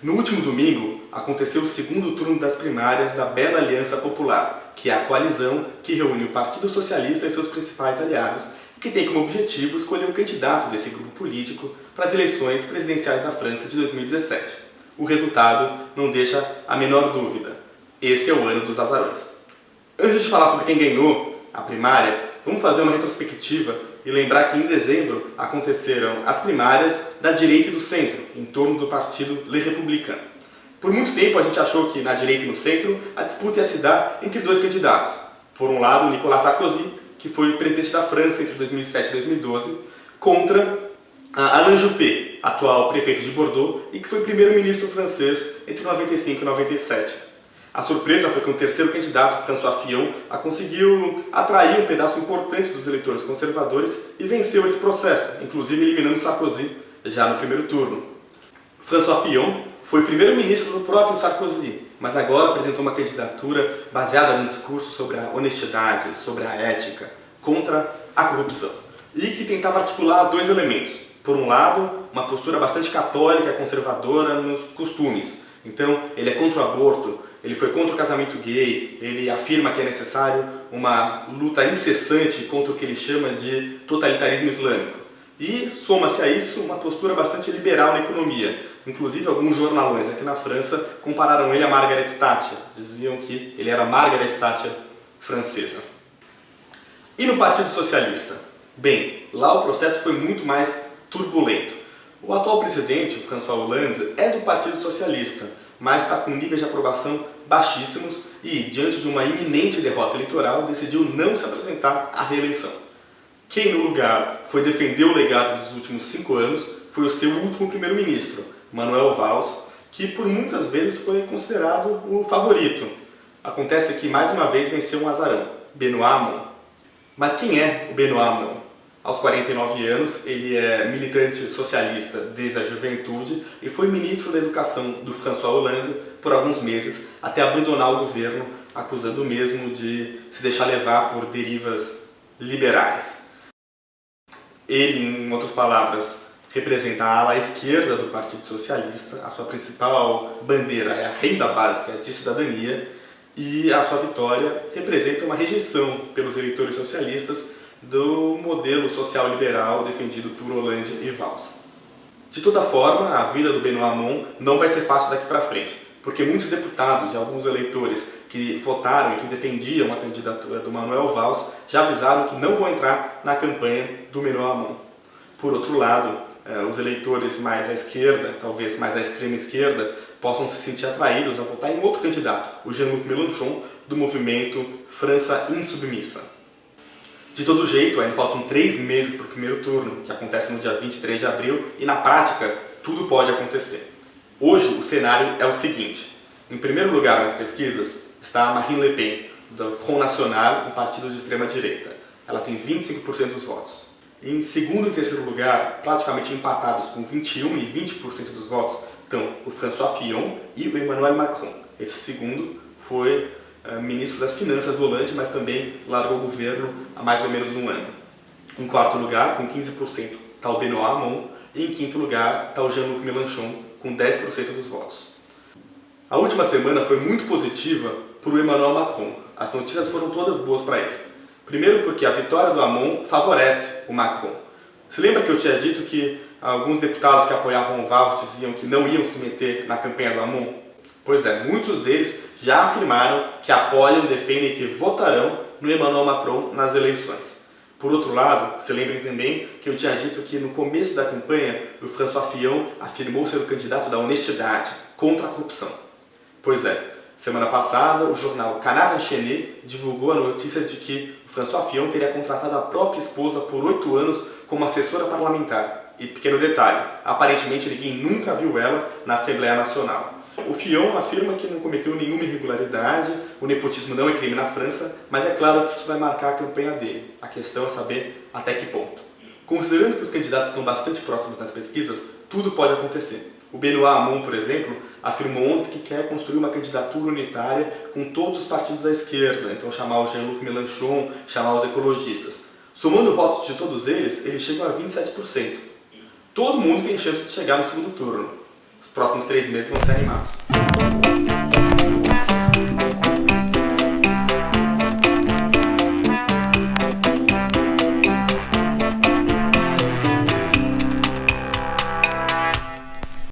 No último domingo, aconteceu o segundo turno das primárias da Bela Aliança Popular, que é a coalizão que reúne o Partido Socialista e seus principais aliados e que tem como objetivo escolher o candidato desse grupo político para as eleições presidenciais da França de 2017. O resultado não deixa a menor dúvida. Esse é o ano dos azarões. Antes de falar sobre quem ganhou a primária, vamos fazer uma retrospectiva e lembrar que em dezembro aconteceram as primárias da direita e do centro, em torno do partido Le Républicain. Por muito tempo a gente achou que na direita e no centro a disputa ia se dar entre dois candidatos. Por um lado, Nicolas Sarkozy, que foi presidente da França entre 2007 e 2012, contra Alain Juppé, atual prefeito de Bordeaux, e que foi primeiro-ministro francês entre 95 e 97. A surpresa foi que o terceiro candidato, François Fillon, conseguiu atrair um pedaço importante dos eleitores conservadores e venceu esse processo, inclusive eliminando Sarkozy já no primeiro turno. François Fillon foi primeiro-ministro do próprio Sarkozy, mas agora apresentou uma candidatura baseada num discurso sobre a honestidade, sobre a ética, contra a corrupção, e que tentava articular dois elementos. Por um lado, uma postura bastante católica, conservadora nos costumes. Então, ele é contra o aborto, ele foi contra o casamento gay, ele afirma que é necessário uma luta incessante contra o que ele chama de totalitarismo islâmico. E soma-se a isso uma postura bastante liberal na economia. Inclusive, alguns jornalões aqui na França compararam ele a Margaret Thatcher. Diziam que ele era a Margaret Thatcher francesa. E no Partido Socialista? Bem, lá o processo foi muito mais turbulento. O atual presidente, François Hollande, é do Partido Socialista, mas está com níveis de aprovação baixíssimos e, diante de uma iminente derrota eleitoral, decidiu não se apresentar à reeleição. Quem, no lugar, foi defender o legado dos últimos 5 anos foi o seu último primeiro-ministro, Manuel Valls, que por muitas vezes foi considerado o favorito. Acontece que, mais uma vez, venceu um azarão, Benoît Hamon. Mas quem é o Benoît Hamon? Aos 49 anos, ele é militante socialista desde a juventude e foi ministro da Educação do François Hollande por alguns meses, até abandonar o governo, acusando o mesmo de se deixar levar por derivas liberais. Ele, em outras palavras, representa a ala esquerda do Partido Socialista, a sua principal bandeira é a renda básica de cidadania e a sua vitória representa uma rejeição pelos eleitores socialistas do modelo social-liberal defendido por Hollande e Valls. De toda forma, a vida do Benoît Hamon não vai ser fácil daqui para frente, porque muitos deputados e alguns eleitores que votaram e que defendiam a candidatura do Manuel Valls já avisaram que não vão entrar na campanha do Benoît Hamon. Por outro lado, os eleitores mais à esquerda, talvez mais à extrema esquerda, possam se sentir atraídos a votar em outro candidato, o Jean-Luc Mélenchon, do movimento França Insubmissa. De todo jeito, ainda faltam 3 meses para o primeiro turno, que acontece no dia 23 de abril, e na prática, tudo pode acontecer. Hoje, o cenário é o seguinte. Em primeiro lugar nas pesquisas está Marine Le Pen, do Front National, um partido de extrema-direita. Ela tem 25% dos votos. Em segundo e terceiro lugar, praticamente empatados com 21% e 20% dos votos, estão o François Fillon e o Emmanuel Macron. Esse segundo foi ministro das Finanças do Hollande, mas também largou o governo há mais ou menos um ano. Em quarto lugar, com 15%, está o Benoît Hamon, e em quinto lugar está o Jean-Luc Mélenchon, com 10% dos votos. A última semana foi muito positiva para o Emmanuel Macron. As notícias foram todas boas para ele. Primeiro porque a vitória do Hamon favorece o Macron. Se lembra que eu tinha dito que alguns deputados que apoiavam o Valls diziam que não iam se meter na campanha do Hamon? Pois é, muitos deles já afirmaram que apoiam, defendem e que votarão no Emmanuel Macron nas eleições. Por outro lado, se lembrem também que eu tinha dito que no começo da campanha o François Fillon afirmou ser o candidato da honestidade contra a corrupção. Pois é, semana passada o jornal Canard Enchaîné divulgou a notícia de que o François Fillon teria contratado a própria esposa por 8 anos como assessora parlamentar. E pequeno detalhe, aparentemente ninguém nunca viu ela na Assembleia Nacional. O Fillon afirma que não cometeu nenhuma irregularidade, o nepotismo não é crime na França, mas é claro que isso vai marcar a campanha dele. A questão é saber até que ponto. Considerando que os candidatos estão bastante próximos nas pesquisas, tudo pode acontecer. O Benoît Hamon, por exemplo, afirmou ontem que quer construir uma candidatura unitária com todos os partidos da esquerda, então chamar o Jean-Luc Mélenchon, chamar os ecologistas. Somando votos de todos eles, eles chegam a 27%. Todo mundo tem chance de chegar no segundo turno. Os próximos 3 meses vão ser animados.